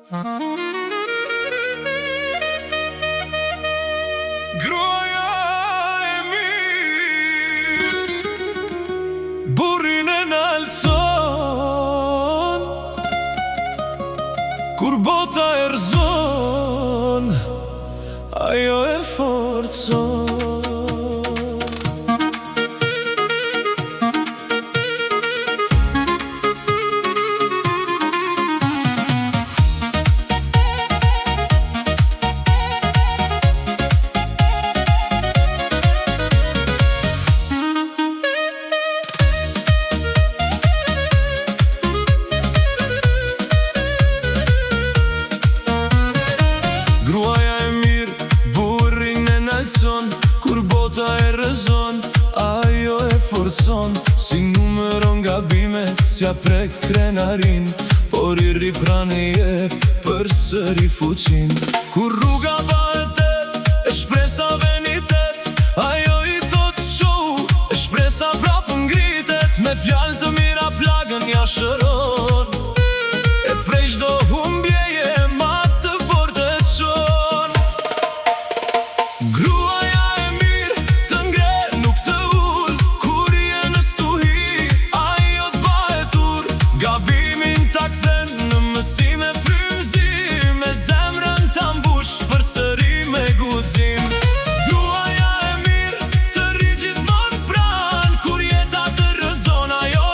Gruaja e mirë, burrin e nalson, kur bota e rëzon, ajo e forcon. Gruaja e mirë, burrin e nalson, kur bota e rëzon, ajo e forcon. Si numëron gabimet, s'ja prek krenarin, por i ripran e jep për sëri fuqin. Kur rruga bëhet e shpresa venitet, ajo i thot show, e shpresa prapë ngritet. Me fjalë të mira plagën ja shëron, e prej çdo humbjeje ma të fortë e çon. Gruaja e mirë të ngre, nuk të ul, kur je në stuhi, ajo t'bahet ur. Gabimin ta kthen në mësime frymëzim, me zemrën ta mbush përsëri me guxim. Gruaja e mirë të rri gjithmonë pran, kur jeta të rëzon, ajo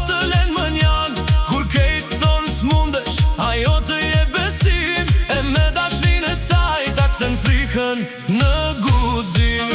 të len mënjan. Kur kejt ton s'mundesh, ajo të jep besim, e me dashnin e saj ta kthen frikën në guxim.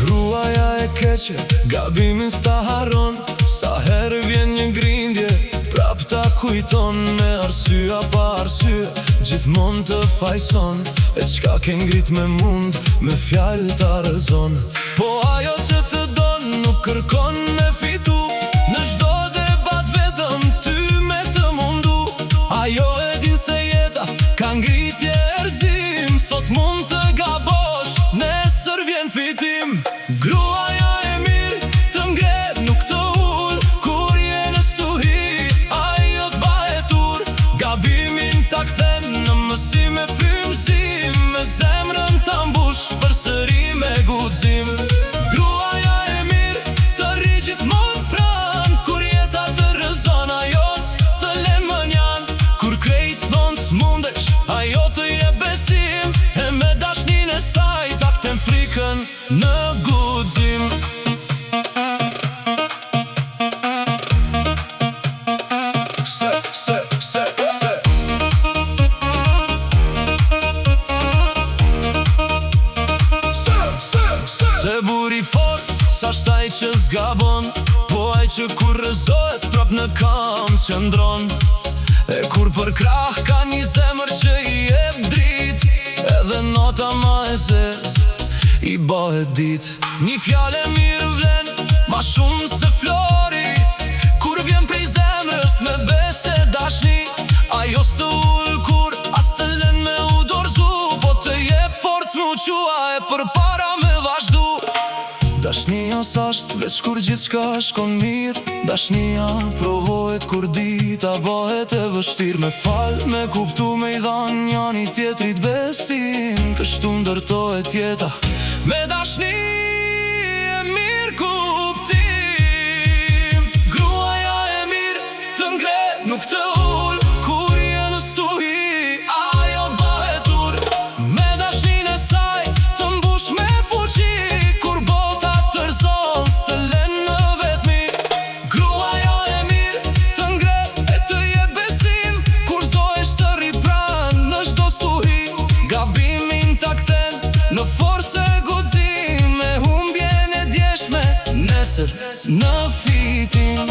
Gruaja e keqe, gabimin s'ta harron, sa herë vjen një grindje, prap ta kujton. Me arsye pa arsye, gjithmon të fajson, e çka ke ngrit me mund, me fjalë ta rëzon. Po ajo që të don, nuk kërkon me fitu, në çdo debat vetëm ty me të mundu. Ajo e din se jeta ka ngritje erzim, sot mund të gabosh, nesër vjen fitim. Gruaja e mirë të ngre, nuk të ul, kur je në stuhi, ajo t'bahet ur. Gabimin ta kthen në mësime frymëzim, me zemrën ta mbush përsëri me guxim. Gruaja e mirë të rri gjithmonë pran, kur jeta të rëzon, ajo të len mënjan. Kur krejt thon s'mundesh, ajo të jep besim, e me dashnin e saj ta kthen frikën në guxim. Se buri fort, sa shtaj që zgabon, po aj që kur rëzohet prap në kam qëndron. E kur për krah ka një zemër që i jep drit, edhe nota ma e zez i bëhet dit. Një fjale mirë vlen, ma shumë se flori, kur vjen prej zemrës me bese dashni. Ajo s'të ul kur as të len me u dorzu, po të jep forc mu qua e për para me vazhdu. Dashnia s'asht veç kur gjithçka shkon mirë, dashnia provohet kur dita bëhet e vështirë. Me fal, me kuptu, me i dhan njani tjetrit besim, kështu ndërtohet jeta me dashni e mirë kuptim. Gruaja e mirë të ngre, nuk të ul, kur je në stuhi, ajo bëhet ur. Me dashnin e saj të mbush me fuqi, kur bota të rëzon, s'të len në vetmi. Gruaja e mirë të ngre, e të jep besim, kur zohesh të rri pran në çdo stuhi. Gabimin ta kthen në forcë e guxim, me humbjen e djeshme, nesër në fitim.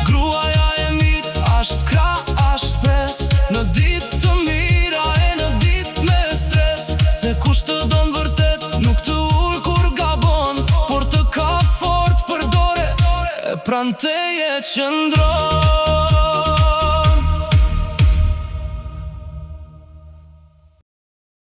Gruaja e mirë asht krah, asht pres, në ditë të mira e në ditë me stres. Se kush të don vërtet, nuk të ul kur gabon, por të kap fort për dore, e pran teje qëndron.